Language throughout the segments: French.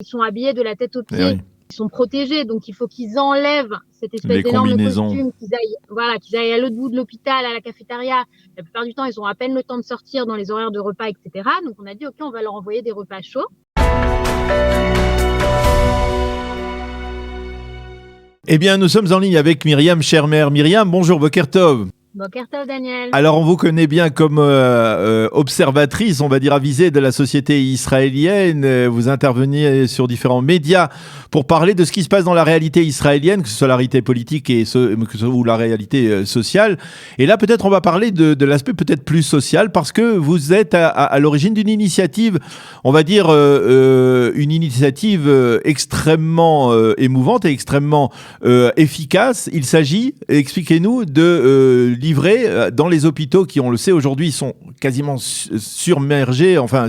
Ils sont habillés de la tête aux Eh pieds. oui. Ils sont protégés, donc il faut qu'ils enlèvent cette espèce Les d'énorme combinaisons. costume, qu'ils aillent à l'autre bout de l'hôpital, à la cafétéria. La plupart du temps, ils ont à peine le temps de sortir dans les horaires de repas, etc. Donc on a dit, OK, on va leur envoyer des repas chauds. Eh bien, nous sommes en ligne avec Myriam Shermer. Myriam, bonjour, Boker Tov. Boker Tov, Daniel. Alors, on vous connaît bien comme observatrice, on va dire avisée de la société israélienne. Vous intervenez sur différents médias pour parler de ce qui se passe dans la réalité israélienne, que ce soit la réalité politique ou la réalité sociale. Et là, peut-être, on va parler de l'aspect peut-être plus social, parce que vous êtes à l'origine d'une initiative, on va dire une initiative extrêmement émouvante et extrêmement efficace. Il s'agit, expliquez-nous, de livrer dans les hôpitaux qui, on le sait aujourd'hui, sont quasiment submergés, enfin,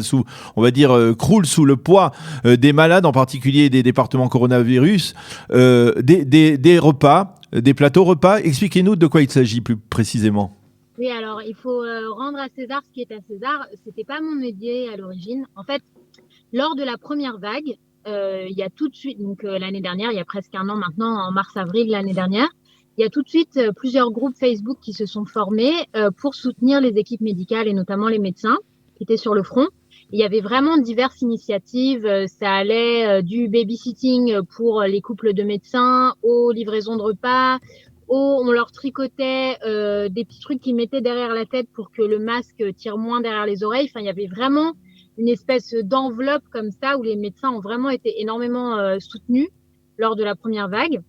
on va dire, croulent sous le poids des malades, en particulier des départements coronavirus, des repas, des plateaux repas. Expliquez-nous de quoi il s'agit plus précisément. Oui, alors il faut rendre à César ce qui est à César. C'était pas mon idée à l'origine. En fait, lors de la première vague, il y a tout de suite, donc l'année dernière, il y a presque un an maintenant, en mars-avril l'année dernière, il y a tout de suite plusieurs groupes Facebook qui se sont formés pour soutenir les équipes médicales et notamment les médecins qui étaient sur le front. Il y avait vraiment diverses initiatives. Ça allait du babysitting pour les couples de médecins aux livraisons de repas, on leur tricotait des petits trucs qu'ils mettaient derrière la tête pour que le masque tire moins derrière les oreilles. Enfin, il y avait vraiment une espèce d'enveloppe comme ça où les médecins ont vraiment été énormément soutenus lors de la première vague.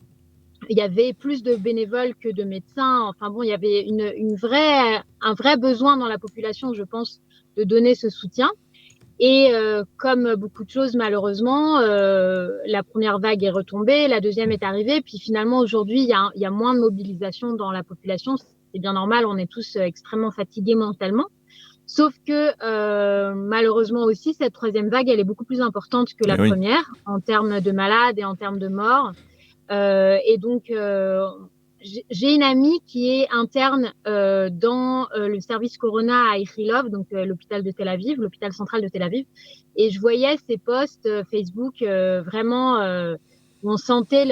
Il y avait plus de bénévoles que de médecins. Enfin bon, il y avait un vrai besoin dans la population, je pense, de donner ce soutien. Et comme beaucoup de choses, malheureusement, la première vague est retombée, la deuxième est arrivée, puis finalement aujourd'hui, il y a moins de mobilisation dans la population. C'est bien normal, on est tous extrêmement fatigués mentalement. Sauf que malheureusement aussi, cette troisième vague, elle est beaucoup plus importante que la première en termes de malades et en termes de morts. Et donc, j'ai une amie qui est interne dans le service Corona à Ichilov, donc l'hôpital de Tel Aviv, l'hôpital central de Tel Aviv. Et je voyais ses posts Facebook vraiment où on sentait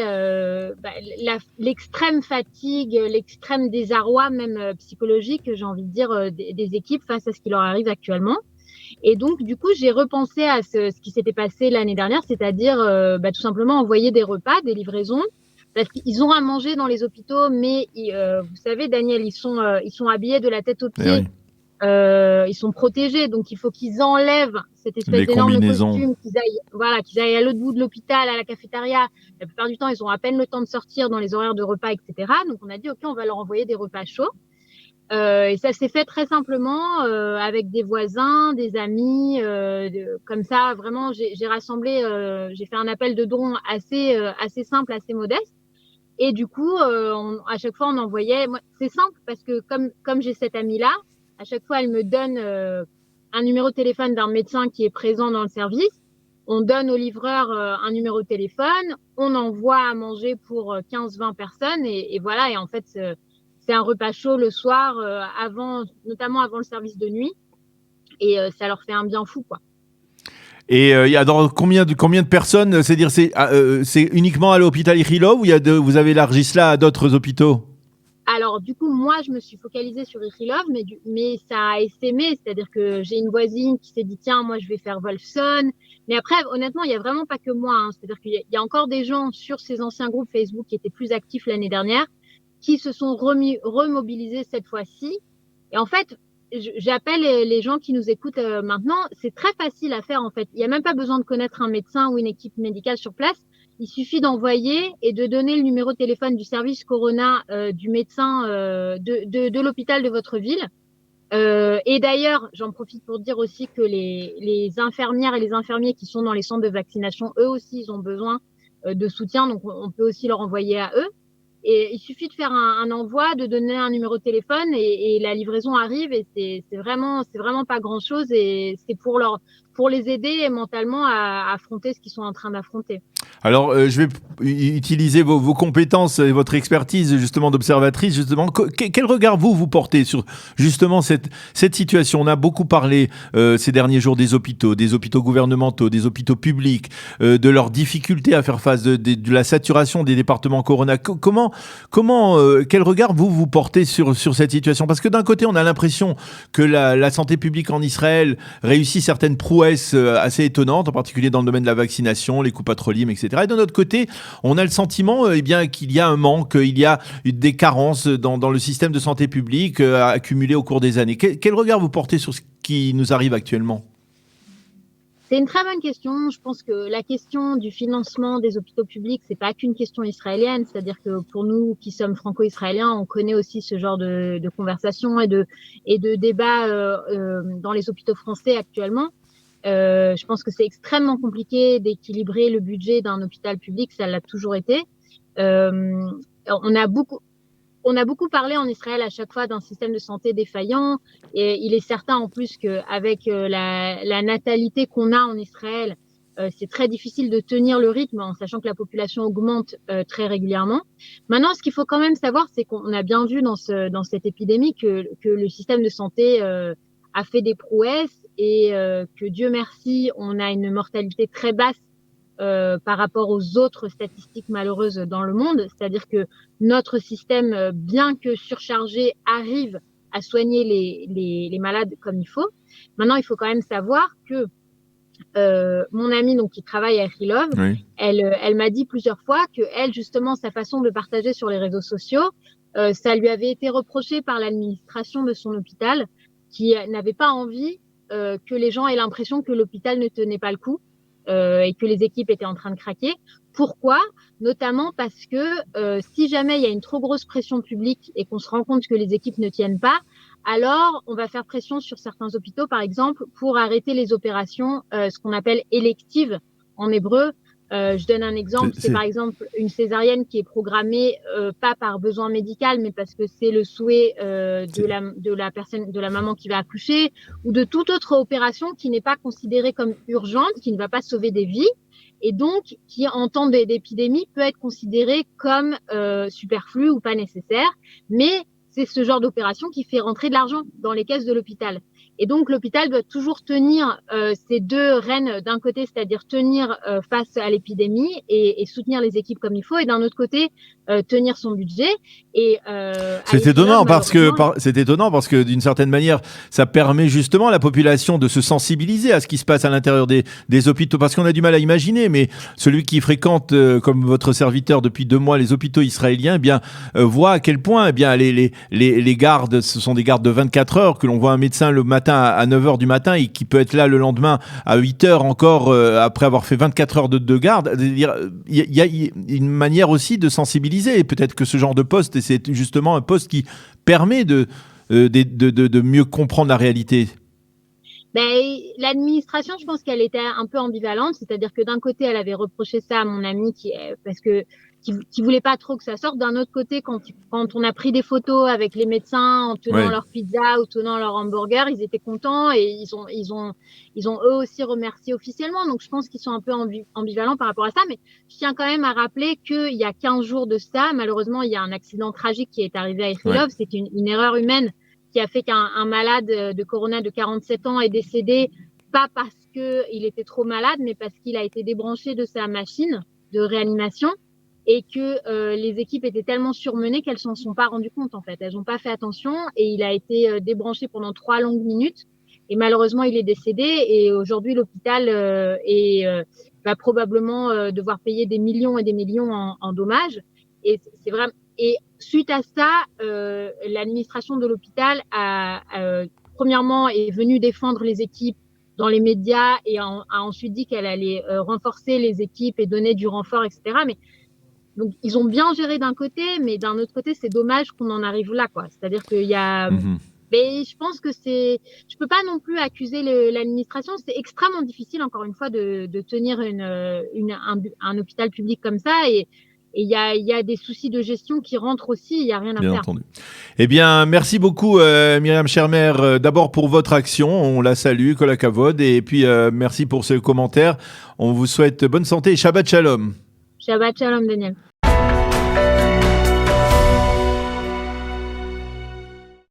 l'extrême fatigue, l'extrême désarroi même psychologique, j'ai envie de dire, des équipes face à ce qui leur arrive actuellement. Et donc, du coup, j'ai repensé à ce qui s'était passé l'année dernière, c'est-à-dire tout simplement envoyer des repas, des livraisons, parce qu'ils ont à manger dans les hôpitaux, mais vous savez, Daniel, ils sont habillés de la tête aux pieds. Ils sont protégés, donc il faut qu'ils enlèvent cette espèce d'énorme costume, qu'ils aillent à l'autre bout de l'hôpital, à la cafétéria. La plupart du temps, ils ont à peine le temps de sortir dans les horaires de repas, etc. Donc on a dit, OK, on va leur envoyer des repas chauds. Et ça s'est fait très simplement avec des voisins, des amis, comme ça. Vraiment, j'ai rassemblé, j'ai fait un appel de dons assez simple, assez modeste. Et du coup, à chaque fois, on envoyait. C'est simple parce que comme j'ai cette amie-là, à chaque fois, elle me donne un numéro de téléphone d'un médecin qui est présent dans le service. On donne au livreur un numéro de téléphone. On envoie à manger pour 15-20 personnes. Et voilà. Et en fait, c'est un repas chaud le soir, notamment avant le service de nuit. Et ça leur fait un bien fou, quoi. Et il y a combien de personnes, c'est-à-dire c'est uniquement à l'hôpital Ichilov ou vous avez élargi cela à d'autres hôpitaux? Alors, du coup, moi, je me suis focalisée sur Ichilov, mais ça a essaimé. C'est-à-dire que j'ai une voisine qui s'est dit, tiens, moi, je vais faire Wolfson. Mais après, honnêtement, il y a vraiment pas que moi. Hein. C'est-à-dire qu'il y a encore des gens sur ces anciens groupes Facebook qui étaient plus actifs l'année dernière, qui se sont remobilisés cette fois-ci. Et en fait, j'appelle les gens qui nous écoutent maintenant. C'est très facile à faire, en fait. Il n'y a même pas besoin de connaître un médecin ou une équipe médicale sur place. Il suffit d'envoyer et de donner le numéro de téléphone du service Corona du médecin de l'hôpital de votre ville. Et d'ailleurs, j'en profite pour dire aussi que les infirmières et les infirmiers qui sont dans les centres de vaccination, eux aussi, ils ont besoin de soutien. Donc, on peut aussi leur envoyer à eux. Et il suffit de faire un envoi, de donner un numéro de téléphone et la livraison arrive et c'est vraiment pas grand chose et c'est pour pour les aider mentalement à affronter ce qu'ils sont en train d'affronter. Alors, je vais utiliser vos compétences et votre expertise justement d'observatrice. Justement, quel regard vous portez sur justement cette situation? On a beaucoup parlé ces derniers jours des hôpitaux gouvernementaux, des hôpitaux publics, de leurs difficultés à faire face de la saturation des départements Corona. Quel regard vous portez sur cette situation? Parce que d'un côté, on a l'impression que la santé publique en Israël réussit certaines prouesses assez étonnantes, en particulier dans le domaine de la vaccination, les coupes à Trollim, etc. Et de notre côté, on a le sentiment qu'il y a un manque, il y a des carences dans le système de santé publique accumulées au cours des années. Quel regard vous portez sur ce qui nous arrive actuellement? C'est une très bonne question. Je pense que la question du financement des hôpitaux publics, c'est pas qu'une question israélienne. C'est-à-dire que pour nous qui sommes franco-israéliens, on connaît aussi ce genre de conversations et de débats dans les hôpitaux français actuellement. Je pense que c'est extrêmement compliqué d'équilibrer le budget d'un hôpital public, ça l'a toujours été. On a beaucoup parlé en Israël à chaque fois d'un système de santé défaillant, et il est certain en plus qu'avec la natalité qu'on a en Israël, c'est très difficile de tenir le rythme en sachant que la population augmente très régulièrement. Maintenant, ce qu'il faut quand même savoir, c'est qu'on a bien vu dans cette épidémie que le système de santé a fait des prouesses et que Dieu merci, on a une mortalité très basse par rapport aux autres statistiques malheureuses dans le monde. C'est-à-dire que notre système, bien que surchargé, arrive à soigner les malades comme il faut. Maintenant, il faut quand même savoir que mon amie donc qui travaille à Echilov, Oui. elle m'a dit plusieurs fois que elle, justement, sa façon de partager sur les réseaux sociaux, ça lui avait été reproché par l'administration de son hôpital, qui n'avait pas envie que les gens aient l'impression que l'hôpital ne tenait pas le coup et que les équipes étaient en train de craquer. Pourquoi? Notamment parce que si jamais il y a une trop grosse pression publique et qu'on se rend compte que les équipes ne tiennent pas, alors on va faire pression sur certains hôpitaux, par exemple, pour arrêter les opérations, ce qu'on appelle électives en hébreu. Je donne un exemple, c'est par exemple une césarienne qui est programmée pas par besoin médical, mais parce que c'est le souhait de la personne, de la maman qui va accoucher, ou de toute autre opération qui n'est pas considérée comme urgente, qui ne va pas sauver des vies, et donc qui en temps d'épidémie peut être considérée comme superflue ou pas nécessaire, mais c'est ce genre d'opération qui fait rentrer de l'argent dans les caisses de l'hôpital. Et donc, l'hôpital doit toujours tenir ces deux rênes d'un côté, c'est-à-dire tenir face à l'épidémie et soutenir les équipes comme il faut, et d'un autre côté, tenir son budget. Et c'est étonnant parce que d'une certaine manière, ça permet justement à la population de se sensibiliser à ce qui se passe à l'intérieur des hôpitaux, parce qu'on a du mal à imaginer, mais celui qui fréquente, comme votre serviteur depuis 2 mois, les hôpitaux israéliens, eh bien, voit à quel point, eh bien, les gardes, ce sont des gardes de 24 heures, que l'on voit un médecin le matin à 9 heures du matin et qui peut être là le lendemain à 8 heures encore après avoir fait 24 heures de garde. Il y a une manière aussi de sensibiliser, et peut-être que ce genre de poste, et c'est justement un poste qui permet de mieux comprendre la réalité. Ben, l'administration, je pense qu'elle était un peu ambivalente, c'est-à-dire que d'un côté, elle avait reproché ça à mon ami parce que qui voulait pas trop que ça sorte. D'un autre côté, quand on a pris des photos avec les médecins en tenant leur pizza ou tenant leur hamburger, ils étaient contents et ils ont eux aussi remercié officiellement. Donc, je pense qu'ils sont un peu ambivalents par rapport à ça. Mais je tiens quand même à rappeler qu'il y a 15 jours de ça, malheureusement, il y a un accident tragique qui est arrivé à Echilov. C'est une erreur humaine qui a fait qu'un malade de Corona de 47 ans est décédé, pas parce qu'il était trop malade, mais parce qu'il a été débranché de sa machine de réanimation et que les équipes étaient tellement surmenées qu'elles s'en sont pas rendues compte en fait. Elles n'ont pas fait attention et il a été débranché pendant 3 longues minutes et malheureusement il est décédé et aujourd'hui l'hôpital va probablement devoir payer des millions et des millions en dommages et c'est vraiment et suite à ça, l'administration de l'hôpital premièrement est venue défendre les équipes dans les médias et a ensuite dit qu'elle allait renforcer les équipes et donner du renfort, etc. Mais donc ils ont bien géré d'un côté, mais d'un autre côté, c'est dommage qu'on en arrive là, quoi. C'est-à-dire qu'il y a mais je pense que je peux pas non plus accuser l'administration. C'est extrêmement difficile, encore une fois, de tenir un hôpital public comme ça. Et il y a des soucis de gestion qui rentrent aussi, il n'y a rien à Bien faire. entendu. Eh bien, merci beaucoup, Myriam Schermer, d'abord pour votre action. On la salue, Kol Hakavod. Et puis, merci pour ce commentaire. On vous souhaite bonne santé et Shabbat Shalom. Shabbat Shalom, Daniel.